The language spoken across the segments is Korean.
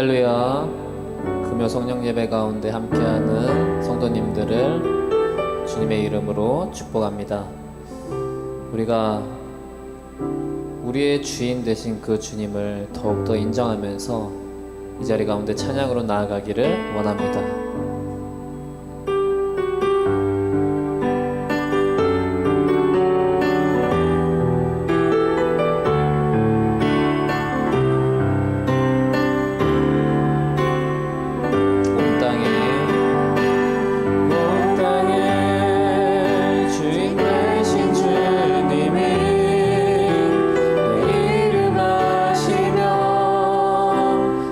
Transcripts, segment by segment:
할렐루야. 금요 성령 예배 가운데 함께하는 성도님들을 주님의 이름으로 축복합니다. 우리가 우리의 주인 되신 그 주님을 더욱더 인정하면서 이 자리 가운데 찬양으로 나아가기를 원합니다.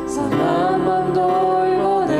사랑만 돌보네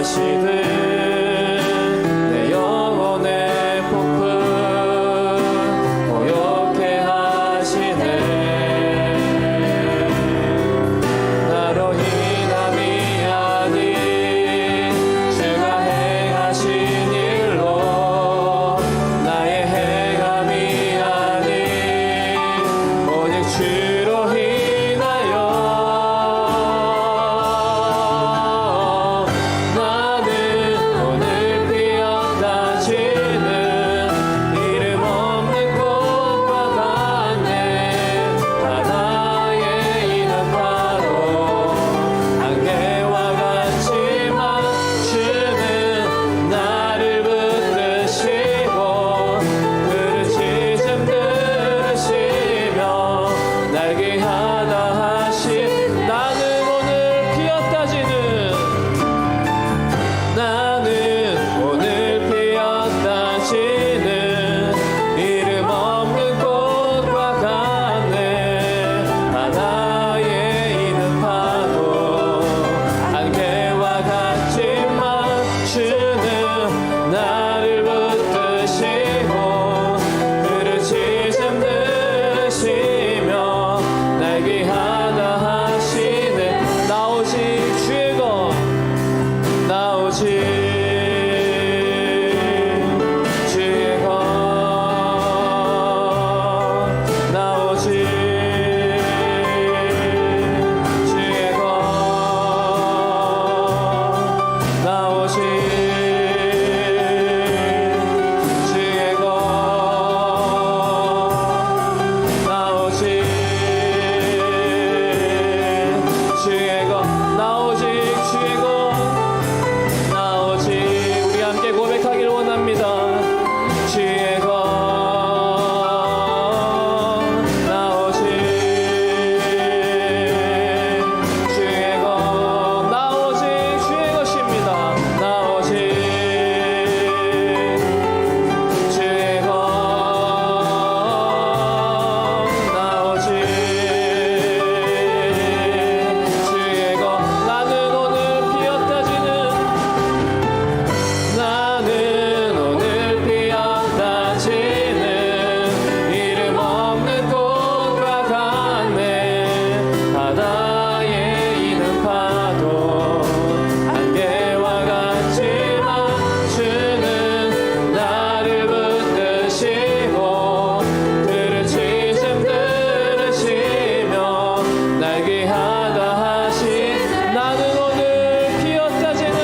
하시듯 내 영혼의 폭풍 고요케 하시네. 나로 인함이 아닌 주가 행하신 일로 나의 행함이 아닌 오직 주로 인하여 나는 오늘 피었다 지는 이름 없는 꽃과 같네. 바다에 있는 파도 안개와 같지만 주는 나를 붙드시고 부르짖음 들으시며 날개 하나 하신 나는 오늘 피었다 지는 나는 오늘 피었다 지는 이름 없는 꽃과 같네. 바다에 있는 파도 안개와 같지만 주는 나를 붙드시고 부르짖음 들으시며 날개 하나 하시네. 나 오직 주의 것 나 오직 주의 것 나 오직 주의 것 나 오직 주의 것 나 오직 주의 것 나 오직 주의 것 나 오직 우리 함께 고백하기를 원합니다. 주의 것 나 오직 주의 것 나 오직 주의 것입니다. 나 오직 주의 것 나 오직 주의 것 나는 오늘 피었다 지는 나는 오늘 피었다 지는 이름 없는 꽃과 같네. 바다에 있는 파도 안개와 같지만 주는 나를 붙드시고 부르짖음 들으시며 날개 하나 하신 나는 오늘 피었다 지는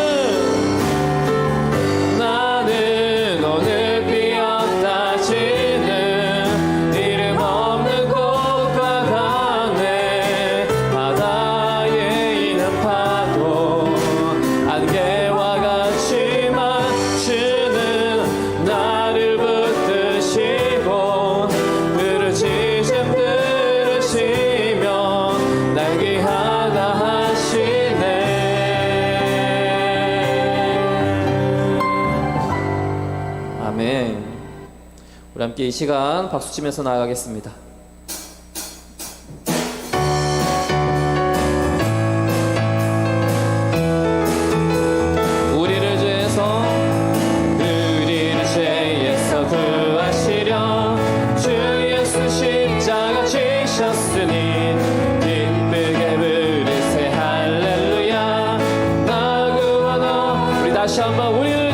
나는 오늘 피었다 지는 이름 없는 꽃과 같네. 바다에 있는 파도 안개와 같지만 주는 나를 붙드시고 부르짖음 들으시며 날개 하나 하시네. 아멘. 우리 함께 이 시간 박수 치면서 나아가겠습니다. 우리를 죄에서 구하시려 주 예수 십자가 지셨으니 기쁘게 부르세 할렐루야. 나 구원하 우리 다시 한번 우리를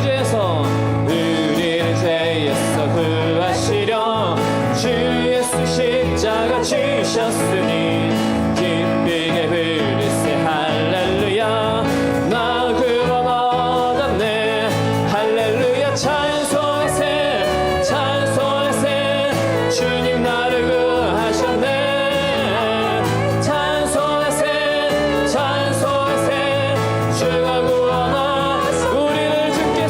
죄에서 구하시려 주 예수 십자가 지셨으니 기쁘게 부르세 할렐루야. 나 구원 얻었네 할렐루야. 찬송하세 찬송하세 주님 나를 구하셨네. 찬송하세 찬송하세 주가 구원하 우리를 주께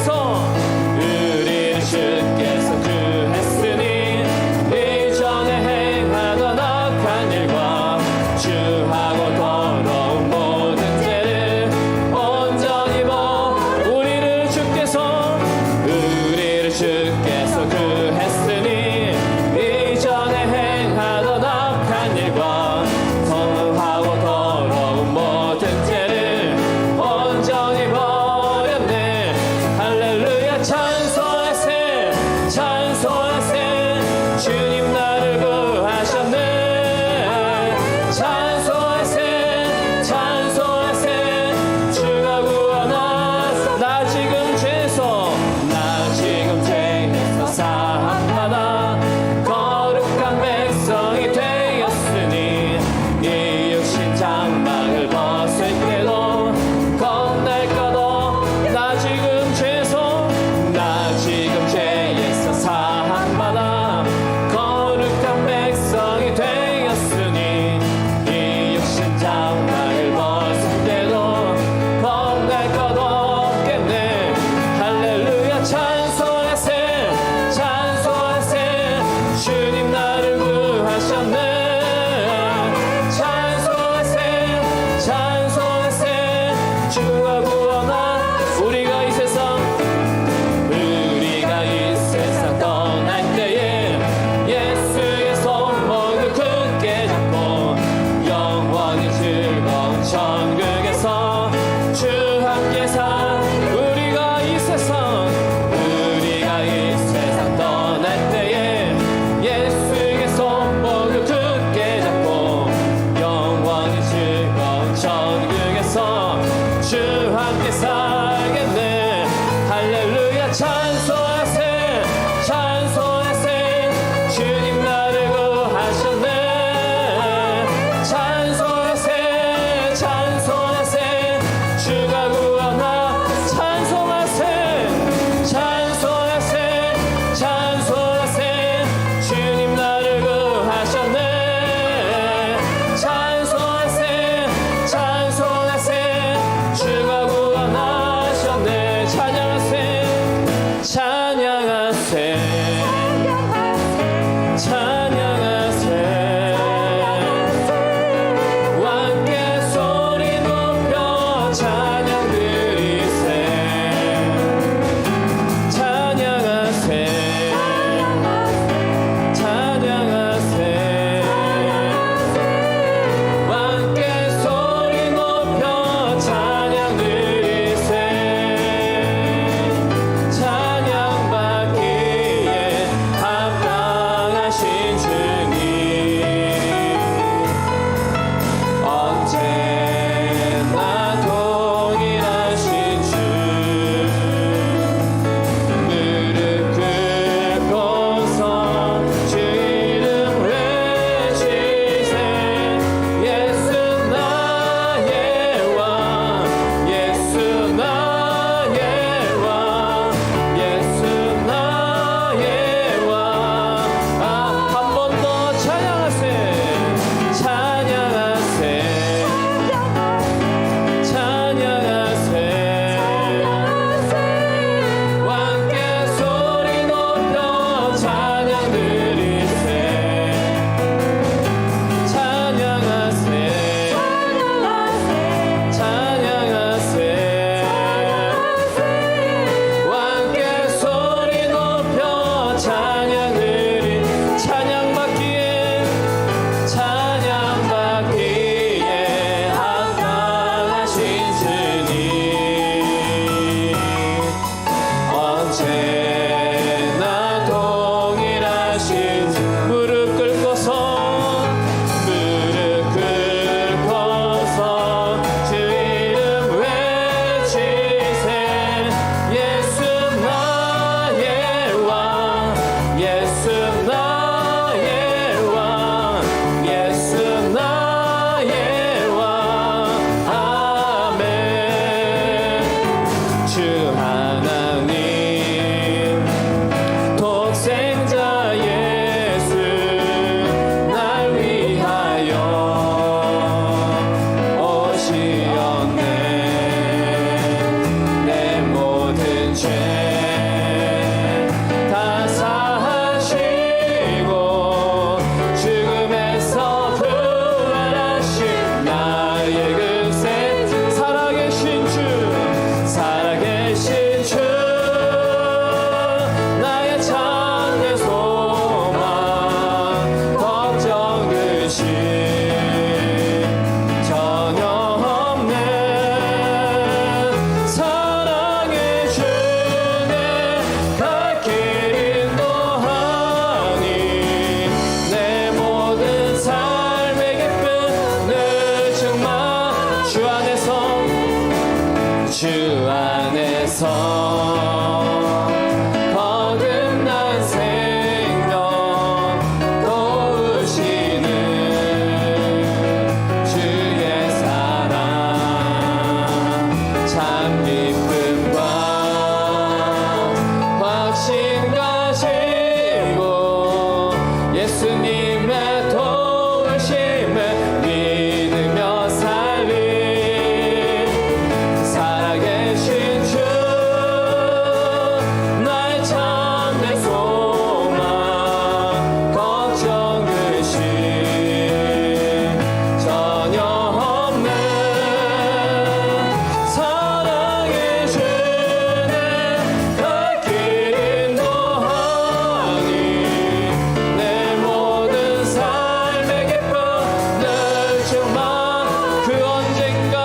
하나님 독생자 예수 날 위하여 오시었네. 내 모든 죄 다 사하시고 죽음에서 부활하신 나의 그새 살아계신 주 살아계신 주 나의 참된 소망 걱정 의심 전혀 없네. 사랑의 주내 갈 길 인도하니 내 모든 삶의 기쁨 늘 충만 주 안에서 거듭난 생명 도우시는 주의 사랑 참 기쁨과 확신 가지고 예수님의 도우심을 믿으며 살리 살아계신 주 나의 참된 소망 걱정 의심 전혀 없네. 사랑의 주내 갈 길 인도하니 내 모든 삶의 기쁨 늘 충만 그 언젠가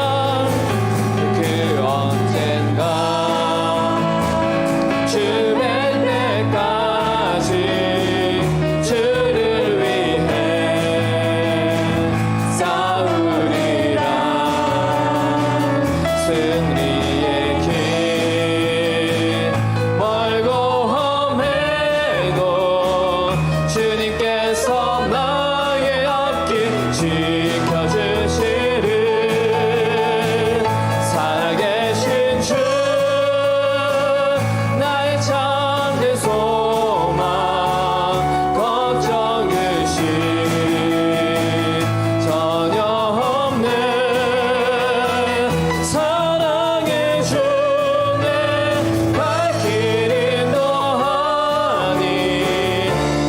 주 뵐 때까지 주를 위해 싸우리라. 승리의 길 멀고 험해도 주님께서 나의 앞길 지켜주시리. 살아계신 주 나의 참된 소망 걱정 의심 전혀 없네. 사랑의 주내 갈 길 인도하니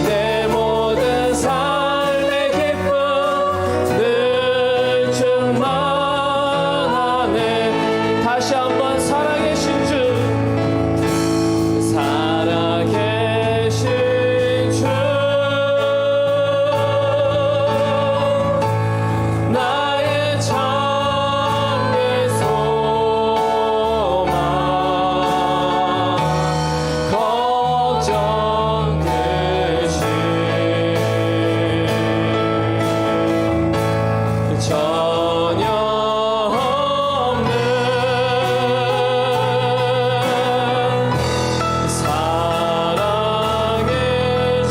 내 모든 삶의 기쁨 늘 충만하네. 다시 한번 살아계신 주 살아계신 주 나의 참된 소망 걱정 의심 전혀 없네. 사랑의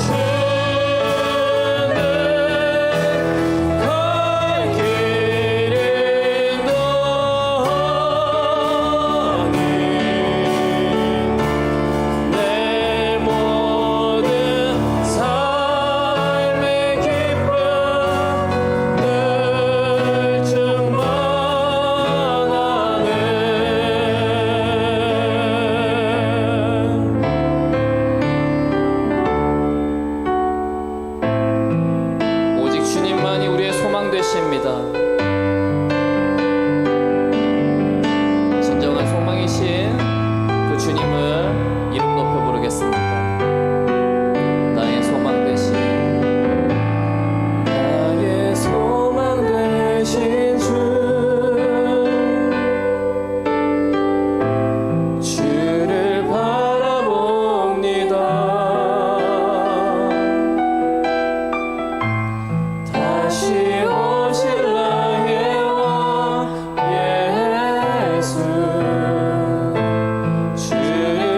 주내 갈 길 인도하니 내 모든 삶의 기쁨 늘 충만하네. 오직 주님만이 우리의 소망 되십니다. 진정한 소망이신 그 주님을 이름 높여 부르겠습니다. 나의 소망 되신 나의 소망 되신 주 주를 바라봅니다. 다시 오실 나의 왕 예수 주를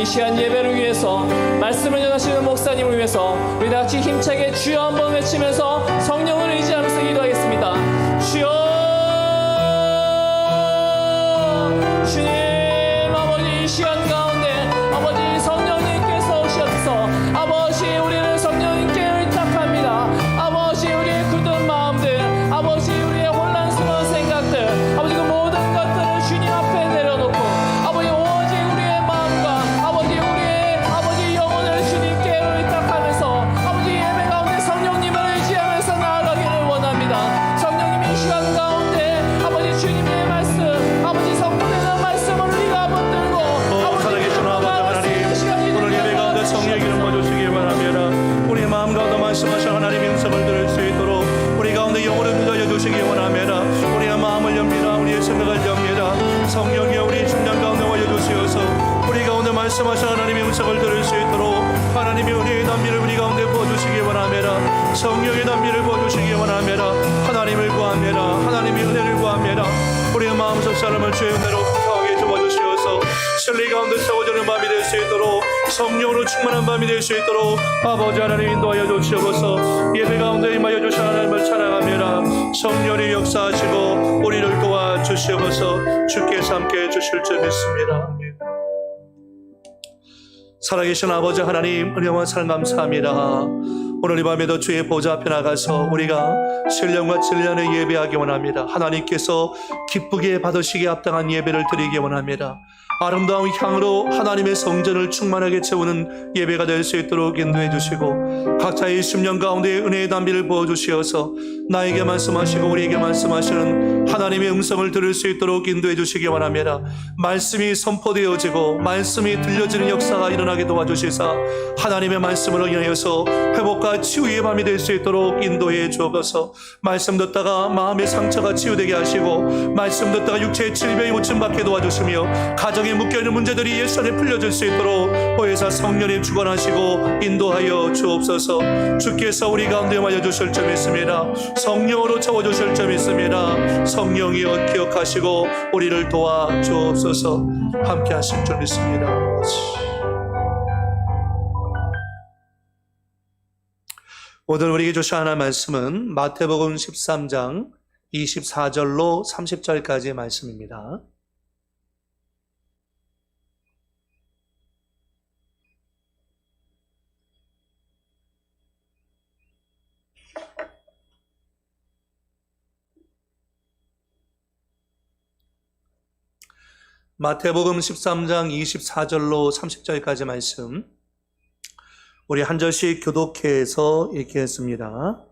이 시간 예배를 위해서 말씀을 전하시는 목사님을 위해서 우리 다 같이 힘차게 주여 한번 외치면서 성령을 의지하면서 기도하겠습니다. 주여, 주님 아버지, 이 시간 가운데 아버지 성령님께서 오셔서 아버지 우리를 성령님께 의탁합니다. 아버지 우리의 굳은 마음들, 아버지 우리의 혼란스러운 생각들, 아버지 그 모든 것들을 주님 앞에 내려놓고 아버지 오직 우리의 마음과 아버지 우리의 아버지 영혼을 주님께 의탁하면서 아버지 예배 가운데 성령님을 의지하면서 나아가기를 원합니다. 성령님이 이 시간 가운데 아버지 주님의 말씀, 아버지 선포되는 말씀을 우리가 붙들고 살아계신 아버지 하나님, 오늘 예배 가운데 성령의 기름 부어주시기 바랍니다. 우리의 마음 가운데 말씀하신 하나님의 음성을 들을 수 있도록 우리 가운데 영혼을 누려 주시기 원합니다. 우리의 마음을 엽니다. 우리의 생각을 엽니다. 성령이 우리 심령 가운데 와여 주시어서 우리 가운데 말씀하신 하나님의 음성을 들을 수 있도록 하나님이 우리의 단미를 우리 가운데 부어주시기 원합니다. 성령의 단미를 부어주시기 원합니다. 하나님을 구합니다. 하나님의 은혜를 구합니다. 우리의 마음속 사람을 주의 은혜로 구하게 도와주시어서 진리 가운데 세워지는 밤이 될 수 있도록 성령으로 충만한 밤이 될 수 있도록 아버지 하나님 인도하여 주시옵소서. 예배 가운데 임하여 주신 하나님을 찬양합니다. 성령이 역사하시고 우리를 도와주시옵소서. 주께서 함께해 주실 줄 믿습니다. 아멘. 살아계신 아버지 하나님, 은혜와 사랑 감사합니다. 오늘 이 밤에도 주의 보좌 앞에 나가서 우리가 신령과 진리안에 예배하기 원합니다. 하나님께서 기쁘게 받으시기에 합당한 예배를 드리기 원합니다. 아름다운 향으로 하나님의 성전을 충만하게 채우는 예배가 될 수 있도록 인도해 주시고 각자의 심령 가운데 은혜의 단비를 부어주시어서 나에게 말씀하시고 우리에게 말씀하시는 하나님의 음성을 들을 수 있도록 인도해 주시기 원합니다. 말씀이 선포되어지고 말씀이 들려지는 역사가 일어나게 도와주시사 하나님의 말씀으로 인하여서 회복과 치유의 밤이 될 수 있도록 인도해 주옵소서. 말씀 듣다가 마음의 상처가 치유되게 하시고 말씀 듣다가 육체의 질병이 고침받게 도와주시며 가정에 묶여있는 문제들이 예수 안에 풀려질 수 있도록 보혜사 성령님 주관하시고 인도하여 주옵소서. 주께서 우리 가운데 임하여 주실 점 있습니다. 성령으로 채워주실 점 있습니다. 성령이여 기억하시고 우리를 도와주옵소서. 함께 하실 줄 믿습니다. 오늘 우리에게 주신 하나님의 말씀은 마태복음 13장 24절로 30절까지의 말씀입니다. 마태복음 13장 24절로 30절까지 말씀 우리 한 절씩 교독해서 읽겠습니다.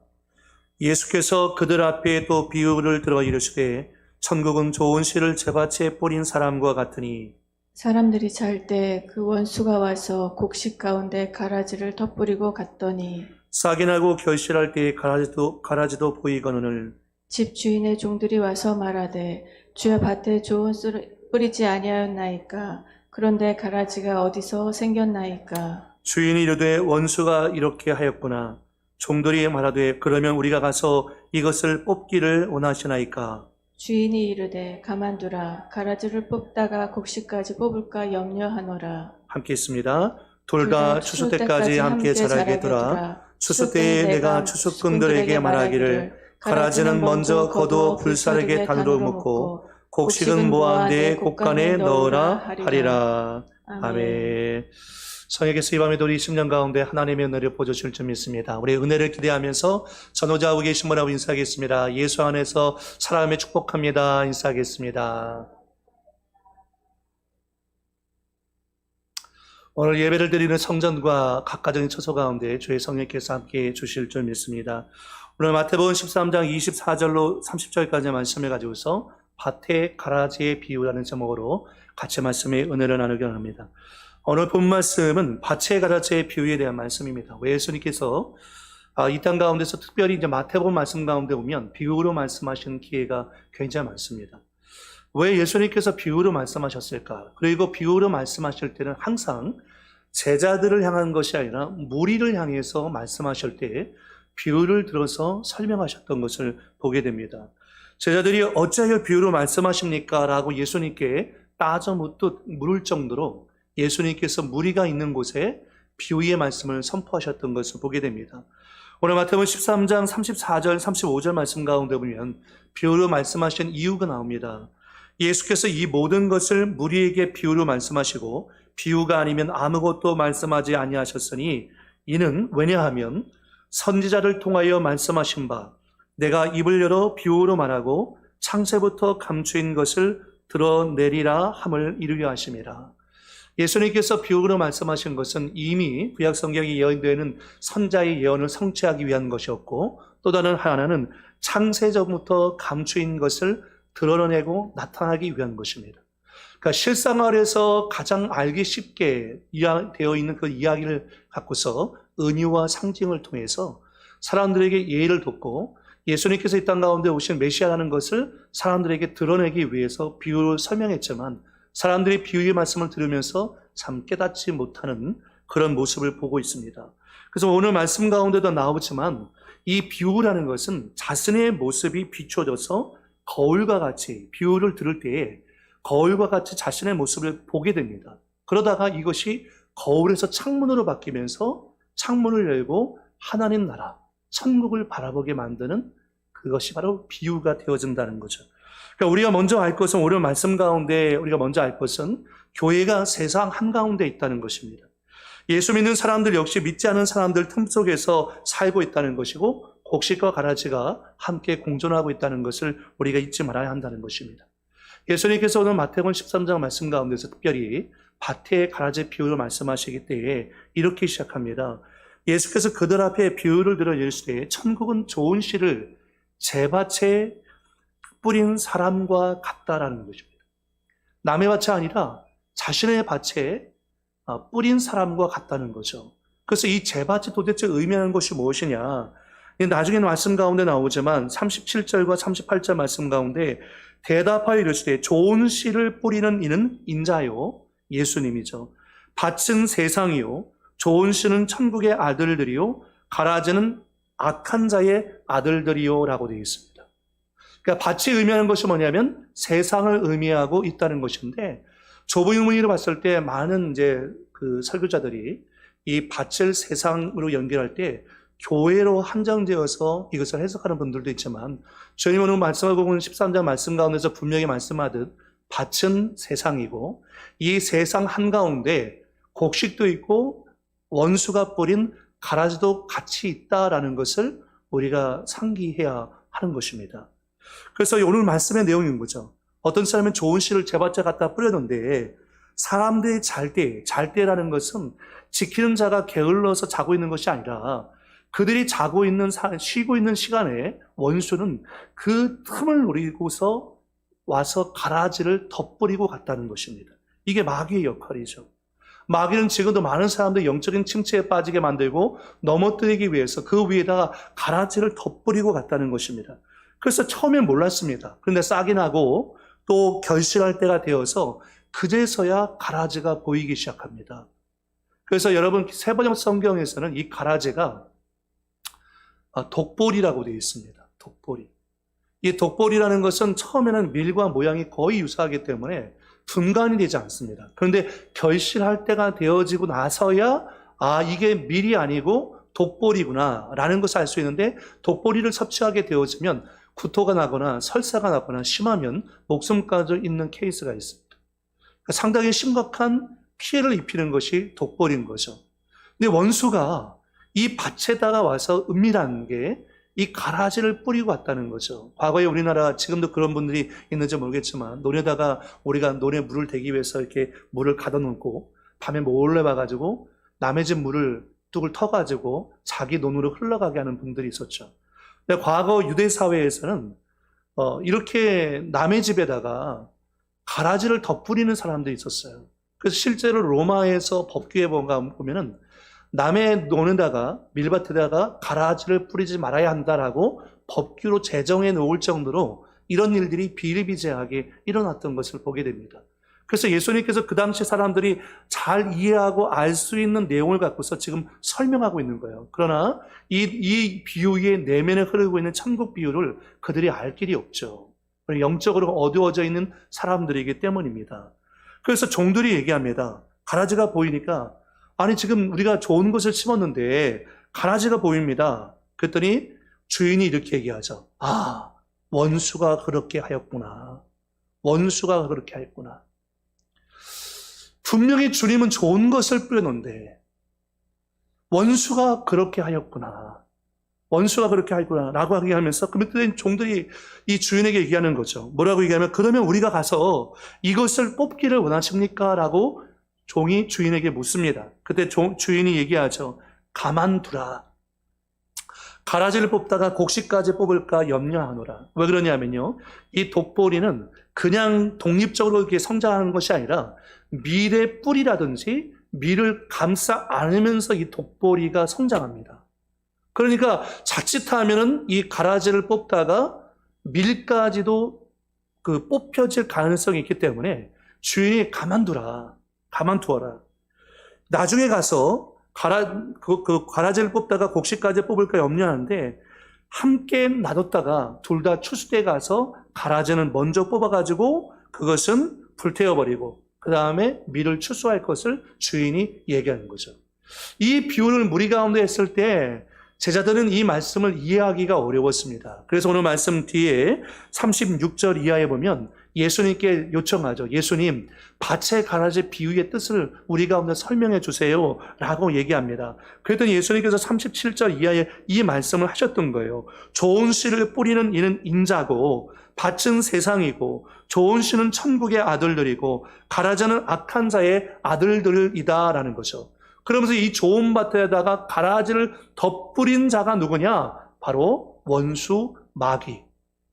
예수께서 그들 앞에 또 비유를 들어 이르시되 천국은 좋은 씨를 재밭에 뿌린 사람과 같으니 사람들이 잘 때 그 원수가 와서 곡식 가운데 가라지를 덧뿌리고 갔더니 싹이 나고 결실할 때에 가라지도 보이거늘 집 주인의 종들이 와서 말하되 주여 밭에 좋은 씨를 뿌리지 아니하였나이까? 그런데 가라지가 어디서 생겼나이까? 주인이 이르되 원수가 이렇게 하였구나. 종들이 말하되 그러면 우리가 가서 이것을 뽑기를 원하시나이까? 주인이 이르되 가만두라. 가라지를 뽑다가 곡식까지 뽑을까 염려하노라. 함께 있습니다. 둘 다 추수 때까지 함께 자라게 두라. 추수 때에 내가 추수꾼들에게 말하기를 가라지는 먼저 거두어 불사르게 단으로 묶고 곡식은 모아 내 곡간에 넣으라 하리라. 아멘. 성령께서 이 밤에도 우리 심령 가운데 하나님의 은혜를 보여주실 줄 믿습니다. 우리의 은혜를 기대하면서 전호자하고 계신 분하고 인사하겠습니다. 예수 안에서 사랑하며 축복합니다. 인사하겠습니다. 오늘 예배를 드리는 성전과 각 가정의 처소 가운데 주의 성령께서 함께 주실 줄 믿습니다. 오늘 마태복음 13장 24절로 30절까지 말씀을 가지고서 밭의 가라지의 비유라는 제목으로 같이 말씀의 은혜를 나누기 원합니다. 오늘 본 말씀은 밭의 가라지의 비유에 대한 말씀입니다. 왜 예수님께서 이 땅 가운데서 특별히 이제 마태복음 말씀 가운데 보면 비유로 말씀하시는 기회가 굉장히 많습니다. 왜 예수님께서 비유로 말씀하셨을까? 그리고 비유로 말씀하실 때는 항상 제자들을 향한 것이 아니라 무리를 향해서 말씀하실 때 비유를 들어서 설명하셨던 것을 보게 됩니다. 제자들이 어찌하여 비유로 말씀하십니까? 라고 예수님께 따져 물을 정도로 예수님께서 무리가 있는 곳에 비유의 말씀을 선포하셨던 것을 보게 됩니다. 오늘 마태복음 13장 34절 35절 말씀 가운데 보면 비유로 말씀하신 이유가 나옵니다. 예수께서 이 모든 것을 무리에게 비유로 말씀하시고 비유가 아니면 아무것도 말씀하지 아니하셨으니 이는 왜냐하면 선지자를 통하여 말씀하신 바 내가 입을 열어 비유로 말하고 창세부터 감추인 것을 드러내리라 함을 이루려 하심이라. 예수님께서 비유로 말씀하신 것은 이미 구약 성경에 예언되는 선자의 예언을 성취하기 위한 것이었고 또 다른 하나는 창세전부터 감추인 것을 드러내고 나타나기 위한 것입니다. 그러니까 실생활에서 가장 알기 쉽게 되어 있는 그 이야기를 갖고서 은유와 상징을 통해서 사람들에게 예의를 돕고 예수님께서 이 땅 가운데 오신 메시아라는 것을 사람들에게 드러내기 위해서 비유를 설명했지만 사람들이 비유의 말씀을 들으면서 참 깨닫지 못하는 그런 모습을 보고 있습니다. 그래서 오늘 말씀 가운데도 나오지만 이 비유라는 것은 자신의 모습이 비춰져서 거울과 같이 비유를 들을 때에 거울과 같이 자신의 모습을 보게 됩니다. 그러다가 이것이 거울에서 창문으로 바뀌면서 창문을 열고 하나님 나라, 천국을 바라보게 만드는 그것이 바로 비유가 되어진다는 거죠. 그러니까 우리가 먼저 알 것은 오늘 말씀 가운데 우리가 먼저 알 것은 교회가 세상 한가운데 있다는 것입니다. 예수 믿는 사람들 역시 믿지 않은 사람들 틈 속에서 살고 있다는 것이고 곡식과 가라지가 함께 공존하고 있다는 것을 우리가 잊지 말아야 한다는 것입니다. 예수님께서 오늘 마태복음 13장 말씀 가운데서 특별히 밭의 가라지 비유를 말씀하시기 때에 이렇게 시작합니다. 예수께서 그들 앞에 비유를 들어 이르시되 천국은 좋은 씨를 제 밭에 뿌린 사람과 같다라는 것입니다. 남의 밭이 아니라 자신의 밭에 뿌린 사람과 같다는 거죠. 그래서 이 제밭이 도대체 의미하는 것이 무엇이냐? 나중에 말씀 가운데 나오지만 37절과 38절 말씀 가운데 대답하여 이르시되 좋은 씨를 뿌리는 이는 인자요 예수님이죠. 밭은 세상이요 좋은 씨는 천국의 아들들이요 가라지는 악한 자의 아들들이요 라고 되어 있습니다. 그러니까 밭이 의미하는 것이 뭐냐면 세상을 의미하고 있다는 것인데 좁은 의미로 봤을 때 많은 이제 그 설교자들이 이 밭을 세상으로 연결할 때 교회로 한정되어서 이것을 해석하는 분들도 있지만 주님 오늘 말씀을 보면 13장 말씀 가운데서 분명히 말씀하듯 밭은 세상이고 이 세상 한가운데 곡식도 있고 원수가 뿌린 가라지도 같이 있다라는 것을 우리가 상기해야 하는 것입니다. 그래서 오늘 말씀의 내용인 거죠. 어떤 사람은 좋은 씨를 제밭에 갖다 뿌렸는데 사람들이 잘 때라는 것은 지키는 자가 게을러서 자고 있는 것이 아니라 그들이 쉬고 있는 시간에 원수는 그 틈을 노리고서 와서 가라지를 덧뿌리고 갔다는 것입니다. 이게 마귀의 역할이죠. 마귀는 지금도 많은 사람들이 영적인 침체에 빠지게 만들고 넘어뜨리기 위해서 그 위에다가 가라지를 덧뿌리고 갔다는 것입니다. 그래서 처음엔 몰랐습니다. 그런데 싹이 나고 또 결실할 때가 되어서 그제서야 가라지가 보이기 시작합니다. 그래서 여러분 세번역 성경에서는 이 가라지가 독보리라고 되어 있습니다. 독보리. 이 독보리라는 것은 처음에는 밀과 모양이 거의 유사하기 때문에 분간이 되지 않습니다. 그런데 결실할 때가 되어지고 나서야 이게 밀이 아니고 독보리구나 라는 것을 알 수 있는데 독보리를 섭취하게 되어지면 구토가 나거나 설사가 나거나 심하면 목숨까지 잃는 케이스가 있습니다. 그러니까 상당히 심각한 피해를 입히는 것이 독보리인 거죠. 근데 원수가 이 밭에다가 와서 은밀한 게 이 가라지를 뿌리고 왔다는 거죠. 과거에 우리나라 지금도 그런 분들이 있는지 모르겠지만 논에다가 우리가 논에 물을 대기 위해서 이렇게 물을 가둬놓고 밤에 몰래 와가지고 남의 집 물을 뚝을 터가지고 자기 논으로 흘러가게 하는 분들이 있었죠. 근데 과거 유대 사회에서는 이렇게 남의 집에다가 가라지를 덧뿌리는 사람들이 있었어요. 그래서 실제로 로마에서 법규에 보면은 남의 논에다가 밀밭에다가 가라지를 뿌리지 말아야 한다라고 법규로 제정해 놓을 정도로 이런 일들이 비일비재하게 일어났던 것을 보게 됩니다. 그래서 예수님께서 그 당시 사람들이 잘 이해하고 알 수 있는 내용을 갖고서 지금 설명하고 있는 거예요. 그러나 이 비유의 내면에 흐르고 있는 천국 비유를 그들이 알 길이 없죠. 영적으로 어두워져 있는 사람들이기 때문입니다. 그래서 종들이 얘기합니다. 가라지가 보이니까 아니 지금 우리가 좋은 것을 심었는데 가라지가 보입니다. 그랬더니 주인이 이렇게 얘기하죠. 아, 원수가 그렇게 하였구나. 원수가 그렇게 하였구나. 분명히 주님은 좋은 것을 뿌려놓는데 원수가 그렇게 하였구나. 원수가 그렇게 하였구나 라고 얘기하면서 그때 종들이 이 주인에게 얘기하는 거죠. 뭐라고 얘기하면 그러면 우리가 가서 이것을 뽑기를 원하십니까? 라고 종이 주인에게 묻습니다. 그때 주인이 얘기하죠. 가만두라. 가라지를 뽑다가 곡식까지 뽑을까 염려하노라. 왜 그러냐면요. 이 독보리는 그냥 독립적으로 이렇게 성장하는 것이 아니라 밀의 뿌리라든지 밀을 감싸 안으면서 이 독보리가 성장합니다. 그러니까 자칫하면은 이 가라지를 뽑다가 밀까지도 그 뽑혀질 가능성이 있기 때문에 주인이 가만두라. 가만두어라. 나중에 가서 가라지를 뽑다가 곡식까지 뽑을까 염려하는데 함께 놔뒀다가 둘 다 추수대 가서 가라지는 먼저 뽑아가지고 그것은 불태워버리고 그 다음에 밀을 추수할 것을 주인이 얘기하는 거죠. 이 비유를 무리 가운데 했을 때 제자들은 이 말씀을 이해하기가 어려웠습니다. 그래서 오늘 말씀 뒤에 36절 이하에 보면 예수님께 요청하죠. 예수님, 밭의 가라지 비유의 뜻을 우리 가운데 설명해 주세요 라고 얘기합니다. 그랬더니 예수님께서 37절 이하에 이 말씀을 하셨던 거예요. 좋은 씨를 뿌리는 이는 인자고 밭은 세상이고 좋은 씨는 천국의 아들들이고 가라지는 악한 자의 아들들이다 라는 거죠. 그러면서 이 좋은 밭에다가 가라지를 덧뿌린 자가 누구냐? 바로 원수, 마귀,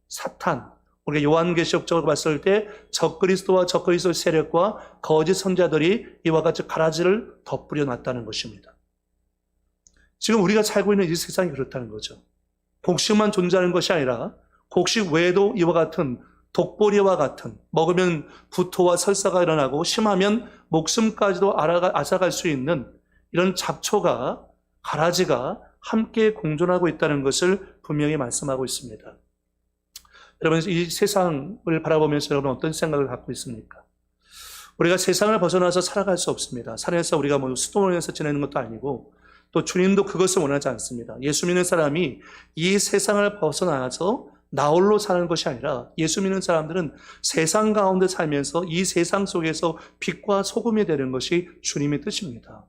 사탄. 우리가 요한계시록적으로 봤을 때 적그리스도와 적그리스도 세력과 거짓 선자들이 이와 같이 가라지를 덧뿌려 놨다는 것입니다. 지금 우리가 살고 있는 이 세상이 그렇다는 거죠. 곡식만 존재하는 것이 아니라 곡식 외에도 이와 같은 독보리와 같은 먹으면 구토와 설사가 일어나고 심하면 목숨까지도 앗아갈 수 있는 이런 잡초가 가라지가 함께 공존하고 있다는 것을 분명히 말씀하고 있습니다. 여러분 이 세상을 바라보면서 여러분 어떤 생각을 갖고 있습니까? 우리가 세상을 벗어나서 살아갈 수 없습니다. 산에서 우리가 뭐 수도원에서 지내는 것도 아니고 또 주님도 그것을 원하지 않습니다. 예수 믿는 사람이 이 세상을 벗어나서 나홀로 사는 것이 아니라 예수 믿는 사람들은 세상 가운데 살면서 이 세상 속에서 빛과 소금이 되는 것이 주님의 뜻입니다.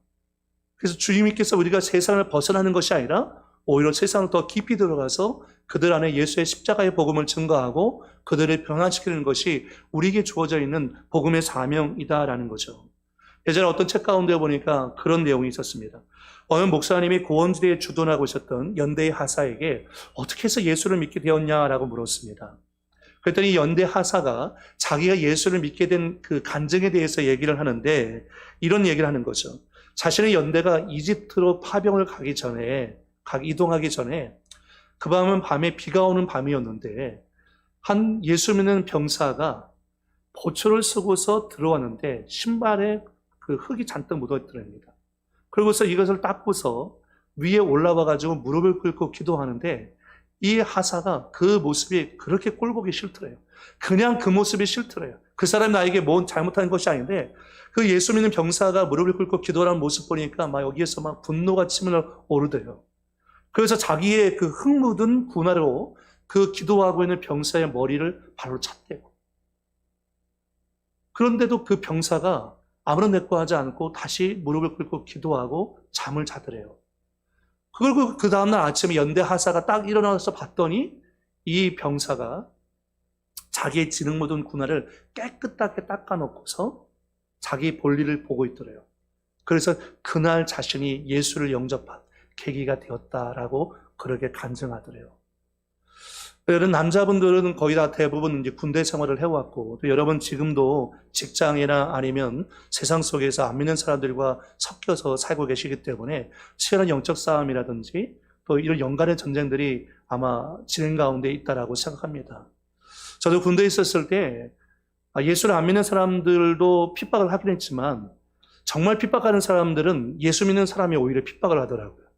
그래서 주님께서 우리가 세상을 벗어나는 것이 아니라 오히려 세상을 더 깊이 들어가서 그들 안에 예수의 십자가의 복음을 증거하고 그들을 변화시키는 것이 우리에게 주어져 있는 복음의 사명이다라는 거죠. 예전에 어떤 책 가운데 보니까 그런 내용이 있었습니다. 어느 목사님이 고원지대에 주둔하고 있었던 연대의 하사에게 어떻게 해서 예수를 믿게 되었냐라고 물었습니다. 그랬더니 연대 하사가 자기가 예수를 믿게 된 그 간증에 대해서 얘기를 하는데 이런 얘기를 하는 거죠. 자신의 연대가 이집트로 파병을 이동하기 전에 그 밤에 비가 오는 밤이었는데 한 예수 믿는 병사가 보초를 쓰고서 들어왔는데 신발에 그 흙이 잔뜩 묻어있더랍니다. 그러고서 이것을 닦고서 위에 올라와 가지고 무릎을 꿇고 기도하는데 이 하사가 그 모습이 그렇게 꼴보기 싫더래요. 그냥 그 모습이 싫더래요. 그 사람이 나에게 뭔 잘못한 것이 아닌데 그 예수 믿는 병사가 무릎을 꿇고 기도하는 모습 보니까 막 여기에서 막 분노가 치밀어 오르대요. 그래서 자기의 그 흙 묻은 군화로 그 기도하고 있는 병사의 머리를 발로 찼대요. 그런데도 그 병사가 아무런 대꾸하지 않고 다시 무릎을 꿇고 기도하고 잠을 자더래요. 그리고 그 다음날 아침에 연대 하사가 딱 일어나서 봤더니 이 병사가 자기의 진흙 묻은 군화를 깨끗하게 닦아놓고서 자기 볼일을 보고 있더래요. 그래서 그날 자신이 예수를 영접한 계기가 되었다라고 그렇게 간증하더래요. 여러분 남자분들은 거의 다 대부분 이제 군대 생활을 해왔고 또 여러분 지금도 직장이나 아니면 세상 속에서 안 믿는 사람들과 섞여서 살고 계시기 때문에 치열한 영적 싸움이라든지 또 이런 연간의 전쟁들이 아마 진행 가운데 있다라고 생각합니다. 저도 군대에 있었을 때 예수를 안 믿는 사람들도 핍박을 하긴 했지만 정말 핍박하는 사람들은 예수 믿는 사람이 오히려 핍박을 하더라고요.